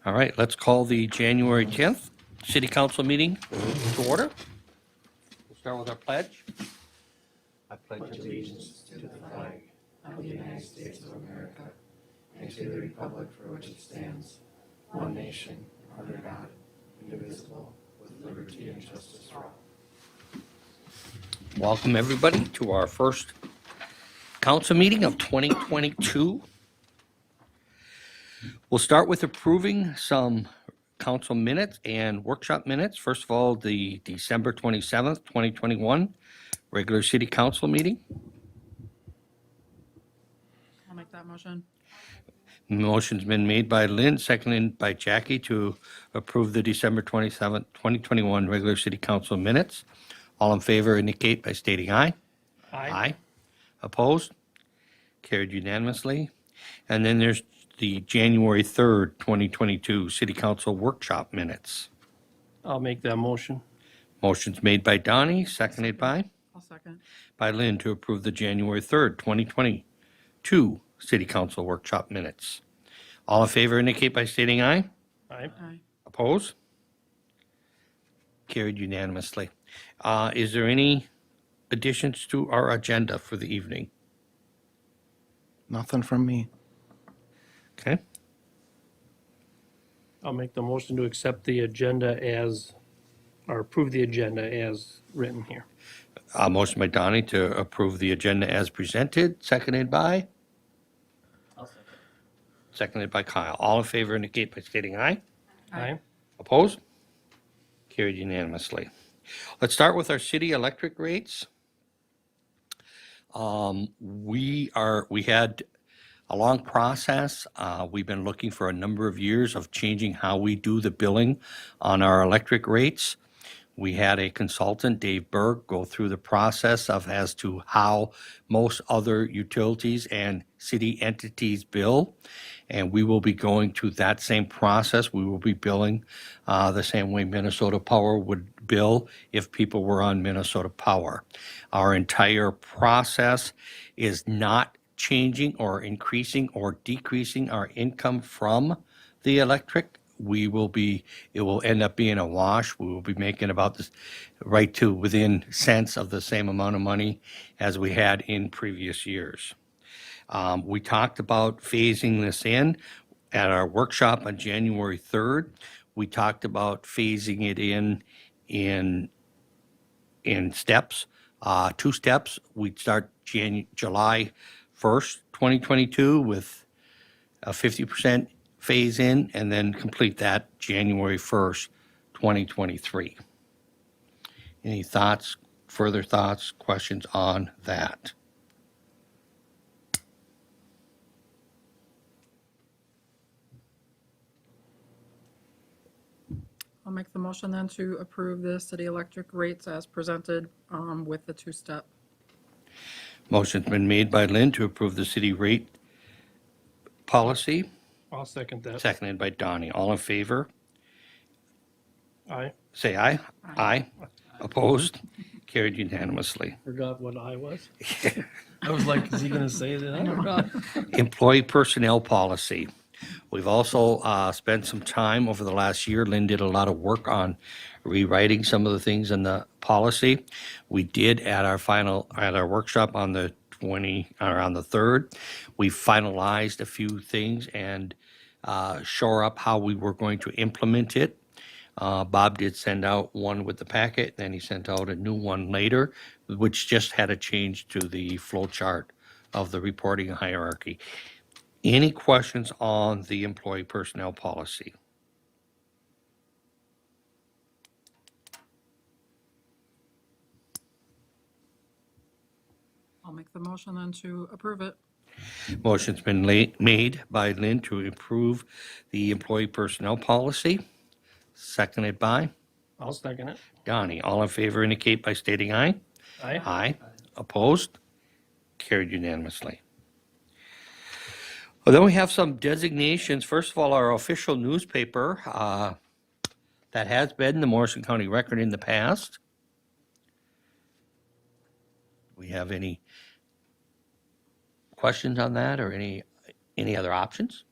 All right, let's call the January 10th City Council meeting to order. We'll start with our pledge. I pledge allegiance to the flag of the United States of America and to the republic for which it stands, one nation, under God, indivisible, with liberty and justice for all. Welcome, everybody, to our first council meeting of 2022. We'll start with approving some council minutes and workshop minutes. First of all, the December 27th, 2021 regular city council meeting. I'll make that motion. Motion's been made by Lynn, seconded by Jackie to approve the December 27th, 2021 regular city council minutes. All in favor indicate by stating aye. Aye. Opposed? Carried unanimously. And then there's the January 3rd, 2022 city council workshop minutes. I'll make that motion. Motion's made by Donnie, seconded by I'll second. Lynn to approve the January 3rd, 2022 city council workshop minutes. All in favor indicate by stating aye. Aye. Aye. Opposed? Carried unanimously. Is there any additions to our agenda for the evening? Nothing from me. Okay, I'll make the motion to accept the agenda as, or approve the agenda as written here. motion by Donnie to approve the agenda as presented, seconded by? Seconded by Kyle. All in favor indicate by stating aye. Aye. Opposed? Carried unanimously. Let's start with our city electric rates. We had a long process. We've been looking for a number of years of changing how we do the billing on our electric rates. We had a consultant, Dave Berg, go through the process of as to how most other utilities and city entities bill. And we will be going to that same process. We will be billing the same way Minnesota Power would bill if people were on Minnesota Power. Our entire process is not changing or increasing or decreasing our income from the electric. It will end up being a wash. We will be making about this right to within cents of the same amount of money as we had in previous years. We talked about phasing this in at our workshop on January 3rd. We talked about phasing it in steps, 2 steps. We'd start July 1st, 2022 with a 50% phase in and then complete that January 1st, 2023. Any thoughts, further thoughts, questions on that? I'll make the motion then to approve the city electric rates as presented with the 2-step. Motion's been made by Lynn to approve the city rate policy, I'll second that. seconded by Donnie. All in favor, Aye. say aye. Aye. Opposed? Carried unanimously. Forgot what I was. I was like, is he gonna say that? Employee personnel policy. We've also spent some time over the last year. Lynn did a lot of work on rewriting some of the things in the policy. We did at our workshop on the 3rd. We finalized a few things and shore up how we were going to implement it. Bob did send out one with the packet, then he sent out a new one later, which just had a change to the flow chart of the reporting hierarchy. Any questions on the employee personnel policy? I'll make the motion then to approve it. Motion's been made by Lynn to approve the employee personnel policy, seconded by I'll second it. Donnie. All in favor indicate by stating aye. Aye. Aye. Opposed? Carried unanimously. Well, then we have some designations. First of all, our official newspaper that has been the Morrison County Record in the past. Do we have any questions on that or any other options?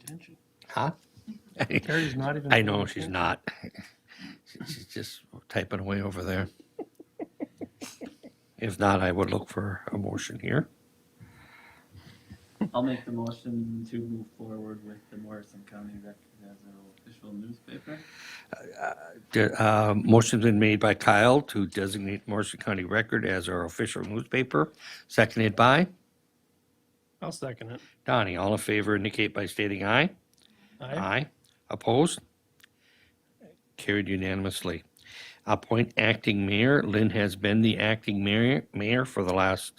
attention. Huh? Terry's not even. I paying know she's attention. not. She's just typing away over there. If not, I would look for a motion here. I'll make the motion to move forward with the Morrison County Record as our official newspaper. Motion's been made by Kyle to designate Morrison County Record as our official newspaper, seconded by I'll second it. Donnie. All in favor indicate by stating aye. Aye. Opposed? Carried unanimously. Appoint acting mayor. Lynn has been the acting mayor for the last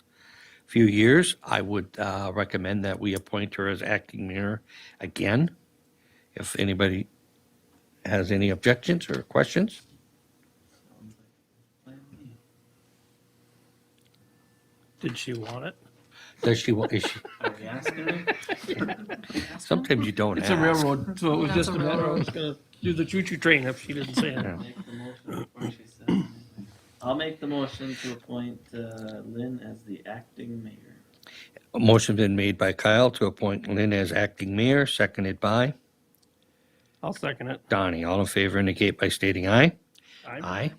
few years. I would recommend that we appoint her as acting mayor again. If anybody has any objections or questions? Sounds like plan B. Did she want it? Does she, is she, Are we asking her? sometimes you don't It's a ask. railroad, so it was Yeah, just it's a a matter of, I railroad. was gonna do the choo-choo train if she didn't say it. Yeah. Make the motion before she says anything. I'll make the motion to appoint Lynn as the acting mayor. A motion been made by Kyle to appoint Lynn as acting mayor, seconded by I'll second it. Donnie. All in favor indicate by stating aye. Aye.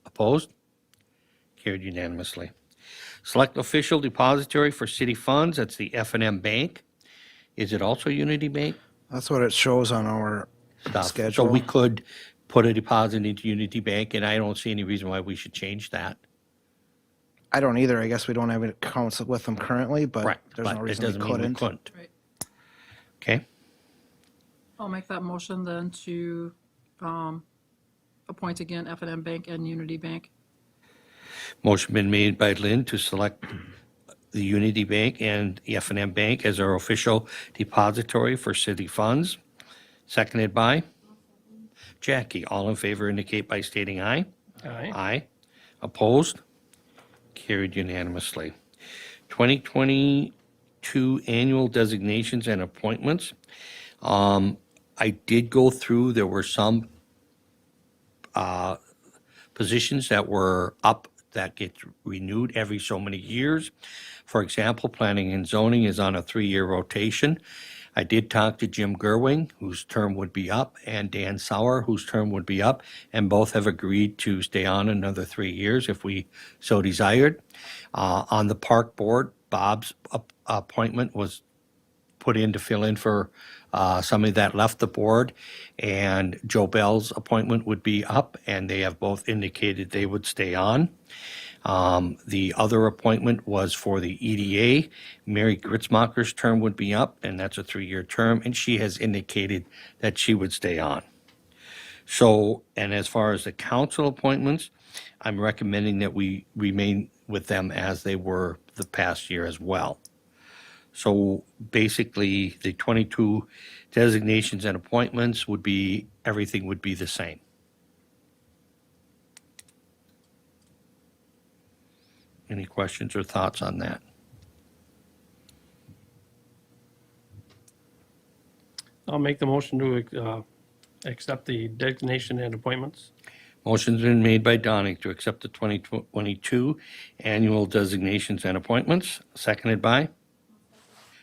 Opposed? Carried unanimously. Select official depository for city funds, that's the F&M Bank. Is it also Unity Bank? That's what it shows on our Stuff. So schedule. we could put a deposit into Unity Bank, and I don't see any reason why we should change that. I don't either. I guess we don't have accounts with them currently, but Right, there's but no it reason we doesn't mean we couldn't. couldn't. Right. Okay, I'll make that motion then to appoint again F&M Bank and Unity Bank. motion been made by Lynn to select the Unity Bank and the F&M Bank as our official depository for city funds, seconded by Jackie. All in favor indicate by stating aye. Aye. Aye. Opposed? Carried unanimously. 2022 annual designations and appointments. I did go through, there were some positions that were up that get renewed every so many years. For example, planning and zoning is on a 3-year rotation. I did talk to Jim Gerwing, whose term would be up, and Dan Sauer, whose term would be up, and both have agreed to stay on another 3 years if we so desired. On the park board, Bob's appointment was put in to fill in for somebody that left the board, and Joe Bell's appointment would be up, and they have both indicated they would stay on. The other appointment was for the EDA. Mary Gritzmacher's term would be up, and that's a 3-year term, and she has indicated that she would stay on. So, and as far as the council appointments, I'm recommending that we remain with them as they were the past year as well. So basically, the 22 designations and appointments would be, everything would be the same. Any questions or thoughts on that? I'll make the motion to accept the designation and appointments. Motion's been made by Donnie to accept the 2022 annual designations and appointments, seconded by?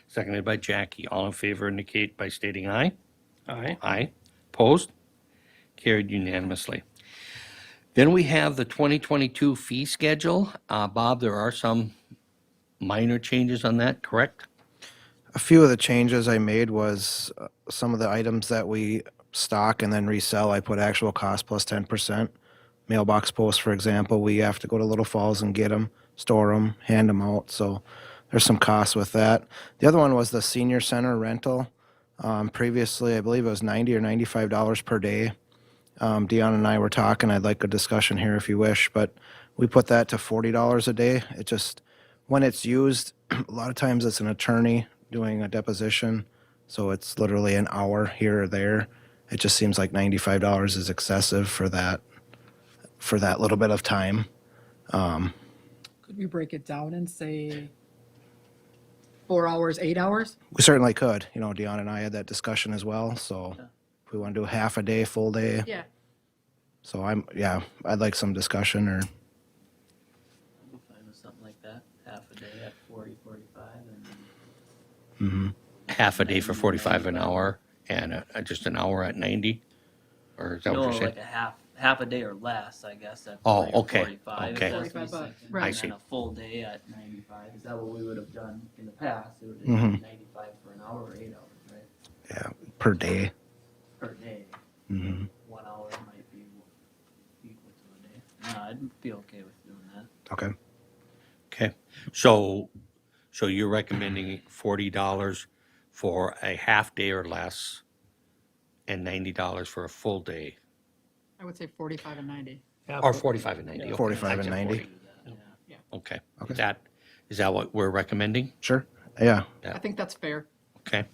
Seconded by Jackie. All in favor indicate by stating aye. Aye. Aye. Opposed? Carried unanimously. Then we have the 2022 fee schedule. Bob, there are some minor changes on that, correct? A few of the changes I made was some of the items that we stock and then resell, I put actual cost plus 10%. Mailbox posts, for example, we have to go to Little Falls and get them, store them, hand them out. So there's some costs with that. The other one was the senior center rental. Previously, I believe it was $90 or $95 per day. Deanna and I were talking. I'd like a discussion here if you wish, but we put that to $40 a day. It just, when it's used, a lot of times it's an attorney doing a deposition, so it's literally an hour here or there. It just seems like $95 is excessive for that little bit of time. Could we break it down and say 4 hours, 8 hours? We certainly could. You know, Deanna and I had that discussion as well. So if we want to do half a day, full day. Yeah. So I'd like some discussion or. I'll be fine with something like that, half a day at 40, 45, and Half a day for 45 an hour. and just an hour at 90? Or is that No, what you're saying? like a half a day or less, I guess, at Oh, 40 or okay, 45. if okay. that's what 45 he's bucks, thinking. right. I And see. then a full day at 95. Is that what we would have done in the past? It would have Mhm. been 95 for an hour or 8 hours, right? Yeah, per day. Per day. Hmm. 1 hour might be equal to a day. No, I'd be okay with doing that. Okay. Okay, so you're recommending $40 for a half day or less and $90 for a full day? I would say 45 and 90. Or 45 and 90, okay. 45 I and said 90. 40. Yeah. Okay. Okay. Is that what we're recommending? Sure. Yeah. I think that's fair. Okay,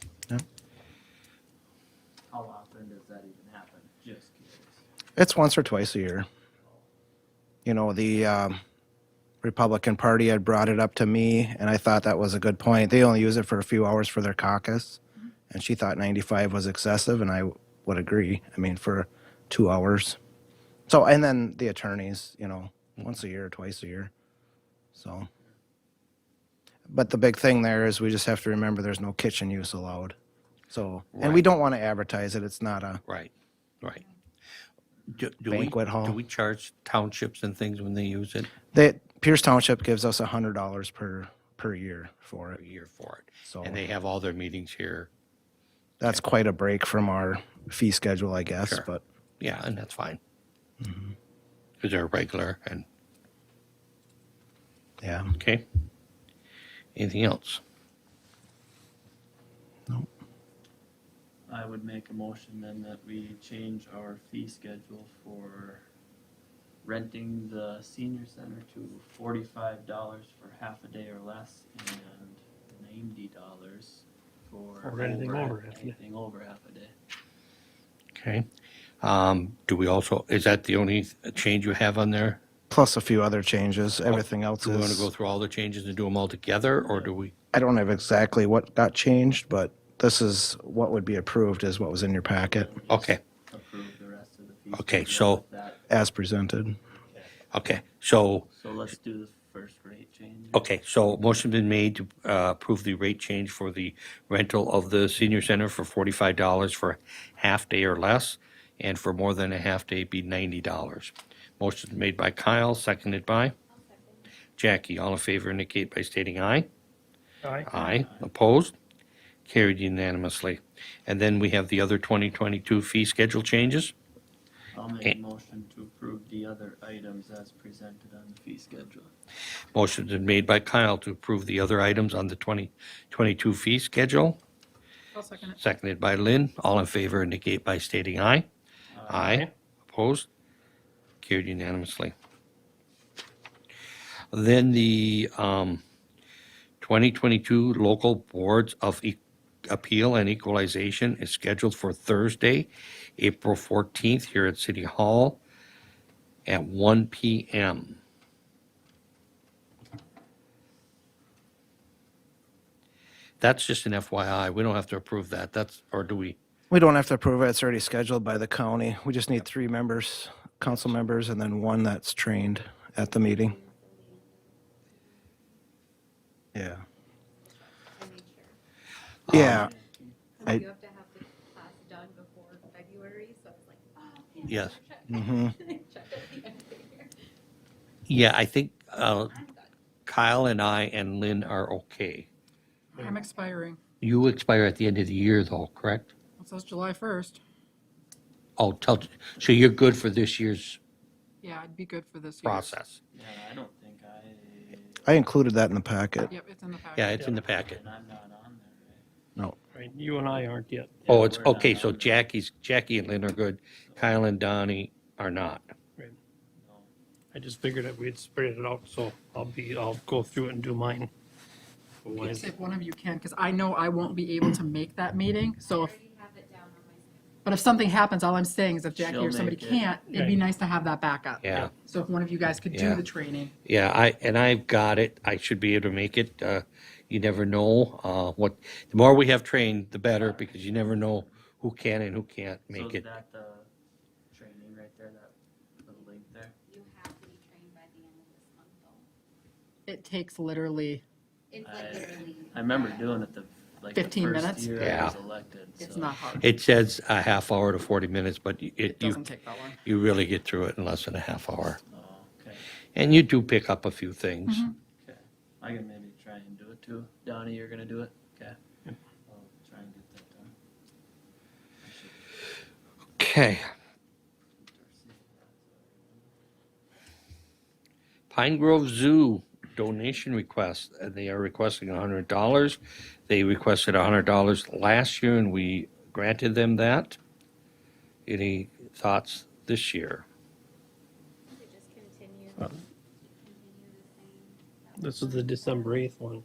How often does that even happen? Just curious. It's once or twice a year. You know, the Republican Party had brought it up to me, and I thought that was a good point. They only use it for a few hours for their caucus, and she thought 95 was excessive, and I would agree. I mean, for 2 hours. So, and then the attorneys, you know, once a year, twice a year. So, but the big thing there is we just have to remember there's no kitchen use allowed. So, and we Right. don't want to advertise it. It's not a right, right. Do banquet hall. Do we charge townships and things when they use it Pierce Township gives us $100 per year for a it. year for it? So And they have all their meetings here? that's quite a break from our fee schedule, I guess. Sure. But Yeah, and that's fine. Because they're regular and, yeah, okay. Anything else? I would make a motion then that we change our fee schedule for renting the senior center to $45 for half a day or less and $90 for anything over half a day. anything over half a day. Okay. Do we also, is that the only change you have on there? plus a few other changes. Everything else Do we want to is. go through all the changes and do them all together, or do we? I don't have exactly what got changed, but this is what would be approved is what was in your packet Okay, Approve the rest of the fee Okay, schedule so- with that. as presented. okay. So, So let's do the first rate change. okay, so motion been made to approve the rate change for the rental of the senior center for $45 for half day or less, and for more than a half day be $90. Motion made by Kyle, seconded by Jackie. All in favor indicate by stating aye. Aye. Aye. Opposed? Carried unanimously. And then we have the other 2022 fee schedule changes. I'll make a motion to approve the other items as presented on the fee schedule. Motion's been made by Kyle to approve the other items on the 2022 fee schedule, I'll second it. seconded by Lynn. All in favor indicate by stating aye. Aye. Opposed? Carried unanimously. Then the 2022 Local Boards of Appeal and Equalization is scheduled for Thursday, April 14th, here at City Hall at 1 p.m. That's just an FYI. We don't have to approve that. That's, or do we? We don't have to approve it. It's already scheduled by the county. We just need 3 members, council members, and then 1 that's trained at the meeting. Yeah. I made sure. Yeah. I- You have to have the class done before February, so I was like, oh. Yes. Check. Mm-hmm. Check at the end of the year. Yeah, I think I'm good. Kyle and I and Lynn are okay. I'm expiring. You expire at the end of the year though, correct? It says July 1st. Oh, so you're good for this year's Yeah, I'd be good for this year. process? Yeah, I don't think I included that in the packet. Yep, it's in the packet. Yeah, it's in the packet. and I'm not on there, No. Right, you and I aren't yet. right? Oh, Yeah, it's, we're not okay, so on there. Jackie and Lynn are good. Kyle and Donnie are not. No. I just figured that we'd spread it out, so I'll go through it and do mine. Yes, if one of you can, because I know I won't be able to make that meeting, so if, Already have it down on my schedule. but if something happens, all I'm saying is if Jackie She'll or somebody make it. can't, it'd be Right. nice to have that backup. Yeah, So if one of you guys could Yeah. do the training. yeah, I've got it. I should be able to make it. You never know, the more we have trained, the better, because you never know who can and who can't So make is it. that the training right there, that little link there? You have to be trained by the end of this month, though. It takes literally, It's like literally. I remember doing it the like 15 the first minutes? year I Yeah. was elected, It's so. not hard. It says a half hour to 40 minutes, but It doesn't take that long. you really get through it in less than a half hour. Oh, okay, And you do pick up a few things. Mm-hmm. okay. I can maybe try and do it too. Donnie, you're gonna do it? Okay. I'll try and get that done. I should- Okay. Pine Grove Zoo donation request. They are requesting $100. They requested $100 last year, and we granted them that. Any thoughts this year? We could just continue Uh, the same. This is the December 8th one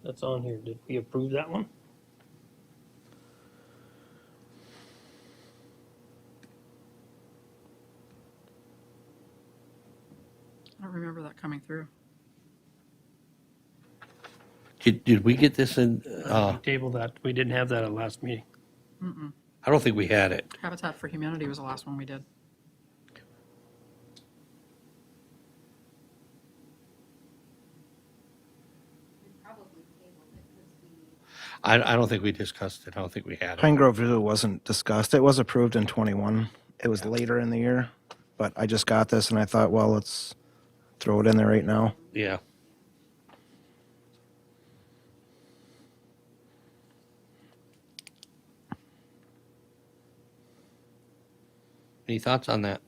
that's on here. Did we approve that one? I don't remember that coming through. Did we get this in? We tabled that. We didn't have that at last meeting. Mm-mm. I don't think we had it. Habitat for Humanity was the last one we did. We probably tabled it because we, I don't think we discussed it. I don't think we had it. Pine Grove Zoo wasn't discussed. It was approved in 21. It was later in the year, but I just got this and I thought, well, let's throw it in there right now. Yeah. Any thoughts on that?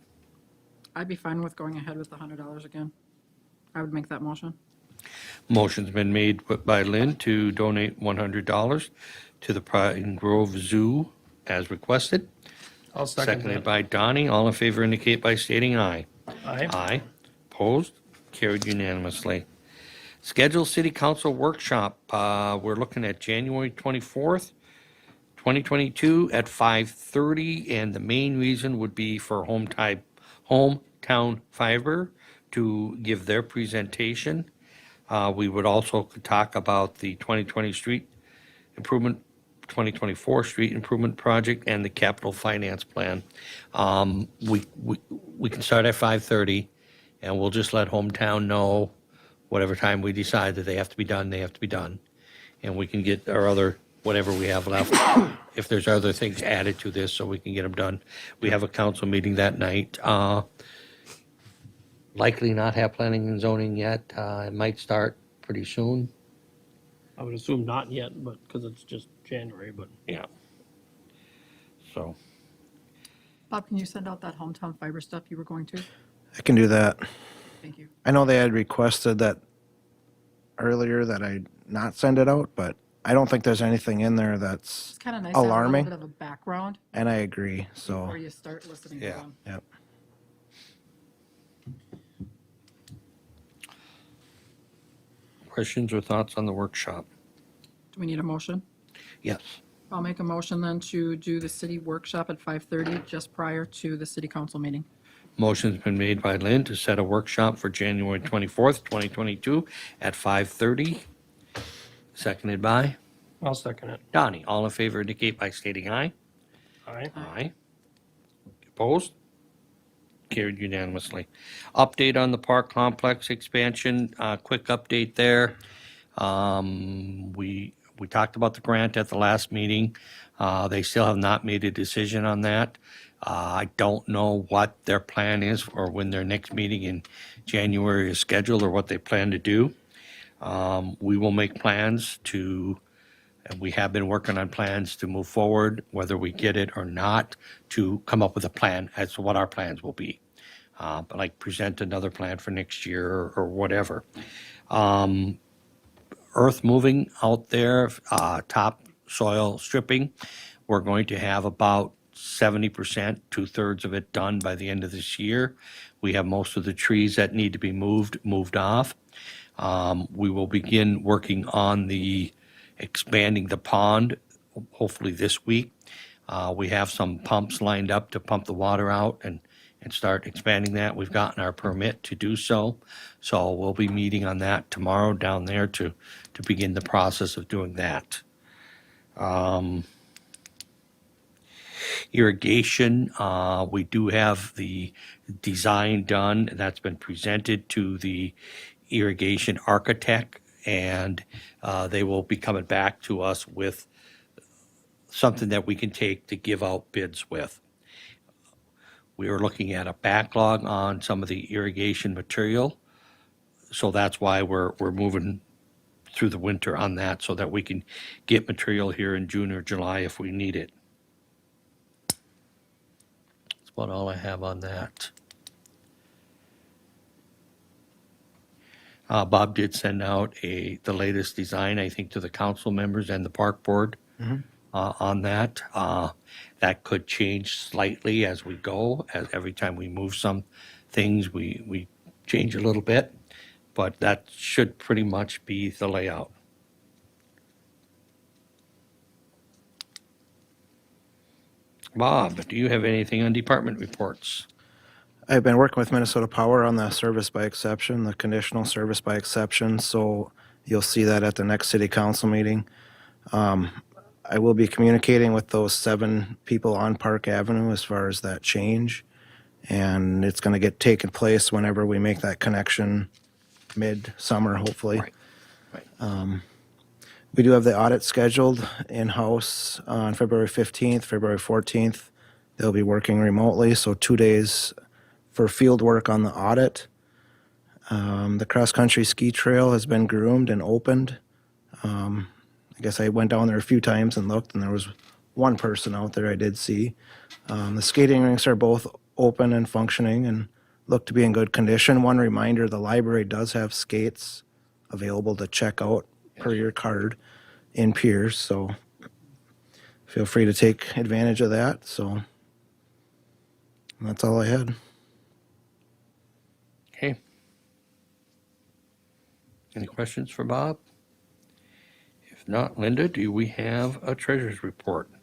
I'd be fine with going ahead with the $100 again. I would make that motion. Motion's been made by Lynn to donate $100 to the Pine Grove Zoo as requested. I'll second Seconded that. by Donnie. All in favor indicate by stating aye. Aye. Aye. Opposed? Carried unanimously. Scheduled City Council Workshop, we're looking at January 24th, 2022 at 5:30, and the main reason would be for Hometown Fiber to give their presentation. We would also talk about the 2024 street improvement project and the capital finance plan. We can start at 5:30, and we'll just let Hometown know whatever time we decide that they have to be done, they have to be done. And we can get our other, whatever we have left, if there's other things added to this, so we can get them done. We have a council meeting that night. Likely not have planning and zoning yet. It might start pretty soon. I would assume not yet, but, because it's just January, but Yeah. So, Bob, can you send out that hometown fiber stuff you were going to? I can do that. Thank you. I know they had requested that earlier that I not send it out, but I don't think there's anything in there that's, It's kind of nice to have a little Alarming. bit of a background and I agree. So, before you start listening to Yeah. them. yep. questions or thoughts on the workshop? Do we need a motion? Yes. I'll make a motion then to do the city workshop at 5:30, just prior to the city council meeting. Motion's been made by Lynn to set a workshop for January 24th, 2022 at 5:30. Seconded by I'll second it. Donnie. All in favor indicate by stating aye. Aye. Aye. Opposed? Carried unanimously. Update on the park complex expansion, quick update there. We talked about the grant at the last meeting. They still have not made a decision on that. I don't know what their plan is or when their next meeting in January is scheduled or what they plan to do. We will make plans to, and we have been working on plans to move forward, whether we get it or not, to come up with a plan as to what our plans will be. But like present another plan for next year or whatever. Earth moving out there, topsoil stripping. We're going to have about 70%, 2/3 of it done by the end of this year. We have most of the trees that need to be moved off. We will begin working on expanding the pond, hopefully this week. We have some pumps lined up to pump the water out and start expanding that. We've gotten our permit to do so. So we'll be meeting on that tomorrow down there to begin the process of doing that. Irrigation, we do have the design done. That's been presented to the irrigation architect and they will be coming back to us with something that we can take to give out bids with. We are looking at a backlog on some of the irrigation material, so that's why we're moving through the winter on that, so that we can get material here in June or July if we need it. That's about all I have on that. Bob did send out the latest design, I think, to the council members and the park board on that. That could change slightly as we go. As every time we move some things, we change a little bit, but that should pretty much be the layout. Bob, do you have anything on department reports? I've been working with Minnesota Power on the service by exception, the conditional service by exception, so you'll see that at the next city council meeting. I will be communicating with those 7 people on Park Avenue as far as that change, and it's going to get taken place whenever we make that connection mid-summer, hopefully. Right. Right. We do have the audit scheduled in-house on February 15th, February 14th. They'll be working remotely, so 2 days for field work on the audit. The cross-country ski trail has been groomed and opened. I guess I went down there a few times and looked, and there was one person out there I did see. The skating rinks are both open and functioning and look to be in good condition. One reminder, the library does have skates available to check out per your card in Pierz, so feel free to take advantage of that. So that's all I had. Okay. Any questions for Bob? If not, Linda, do we have a treasurer's report? The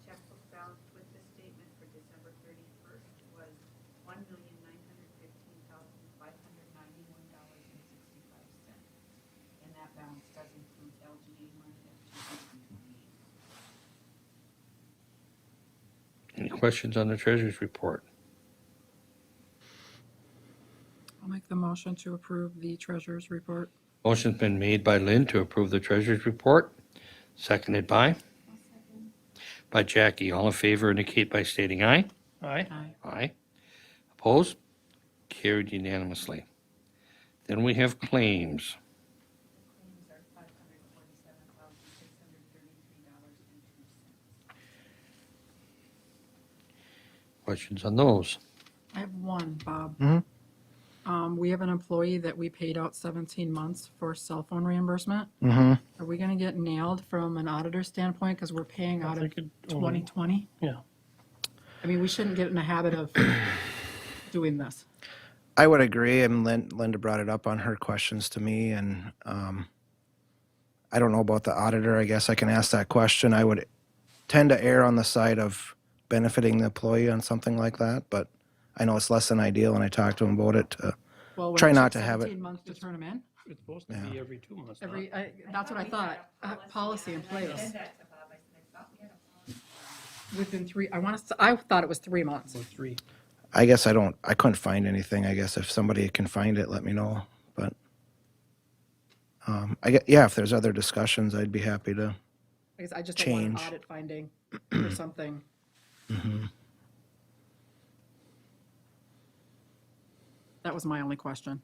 checkbook balance with the statement for December 31st was $1,915,591.65. And that balance does include LGA money of $228. Any questions on the treasurer's report? I'll make the motion to approve the treasurer's report. Motion's been made by Lynn to approve the treasurer's report, seconded by Jackie. All in favor indicate by stating aye. Aye. Aye. Aye. Opposed? Carried unanimously. Then we have claims. Claims are $547,633.02. Questions on those? I have one, Bob. Mhm. We have an employee that we paid out 17 months for cell phone reimbursement. Mm-hmm. Are we gonna get nailed from an auditor standpoint, because we're paying out of think it only- 2020? Yeah. I mean, we shouldn't get in the habit of doing this. I would agree, and Linda brought it up on her questions to me, and I don't know about the auditor. I guess I can ask that question. I would tend to err on the side of benefiting the employee on something like that, but I know it's less than ideal, and I talked to him about it. Well, when Try it not took to have it. 17 months to turn them in? It's supposed to be every 2 months. not? That's what I thought, policy in place. Within 3, I thought it was 3 months. Or 3. I guess I couldn't find anything. I guess if somebody can find it, let me know. But if there's other discussions, I'd be happy to. I guess I just don't want an Change. audit finding or something. That was my only question.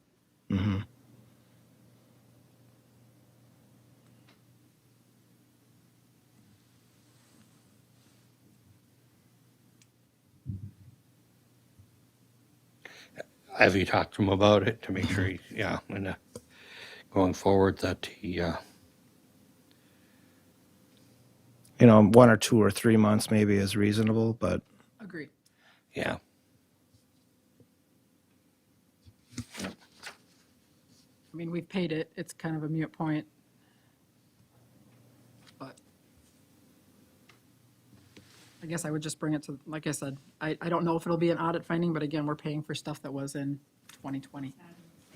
Have you talked to him about it to make sure and going forward that he, 1 or 2 or 3 months maybe is reasonable, but Agreed. yeah. I mean, we've paid it. It's kind of a moot point. But I guess I would just bring it to, like I said, I don't know if it'll be an audit finding, but again, we're paying for stuff that was in 2020.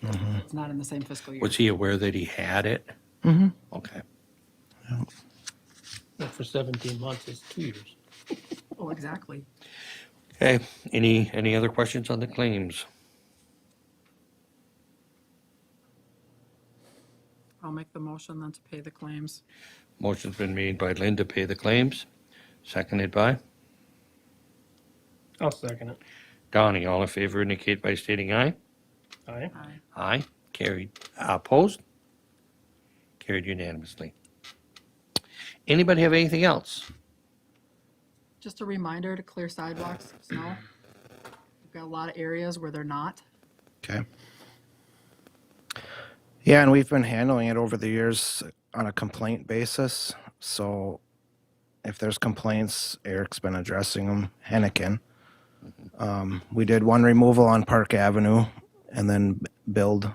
It's not in the same fiscal year. Was he aware that he had it? Mm-hmm. Okay. But for 17 months, it's 2 years. Oh, exactly. Okay, any other questions on the claims? I'll make the motion then to pay the claims. Motion's been made by Lynn to pay the claims, seconded by I'll second it. Donnie. All in favor indicate by stating aye. Aye. Aye. Aye. Carried. Opposed? Carried unanimously. Anybody have anything else? Just a reminder to clear sidewalks, snow. We've got a lot of areas where they're not. Okay. Yeah, and we've been handling it over the years on a complaint basis. So if there's complaints, Eric's been addressing them. Hennigan. We did one removal on Park Avenue and then billed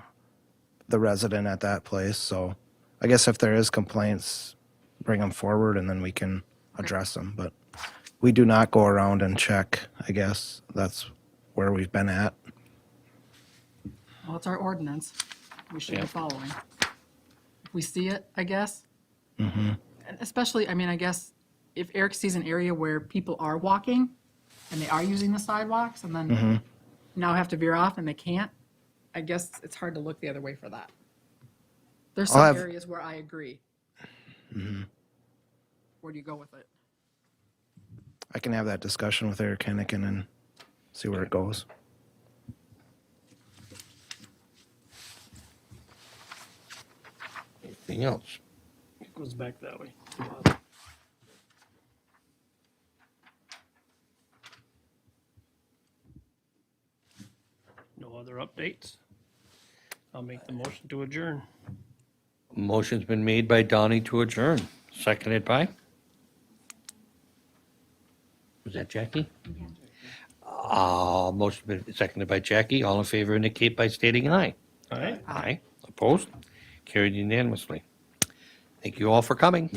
the resident at that place. So I guess if there is complaints, bring them forward and then we can address them. But we do not go around and check, I guess. That's where we've been at. Well, it's our ordinance. We should Yeah. be following. If we see it, I guess. Mm-hmm. And especially, I mean, I guess if Eric sees an area where people are walking and they are using the sidewalks and then now have to veer off and they can't, I guess it's hard to look the other way for that. There's I'll some have- areas where I agree. Where do you go with it? I can have that discussion with Eric Hennigan and see where it goes. Anything else? It goes back that way. No other updates? I'll make the motion to adjourn. Motion's been made by Donnie to adjourn, seconded by? Was that Jackie? Motion been seconded by Jackie. All in favor indicate by stating aye. Aye. Aye. Opposed? Carried unanimously. Thank you all for coming.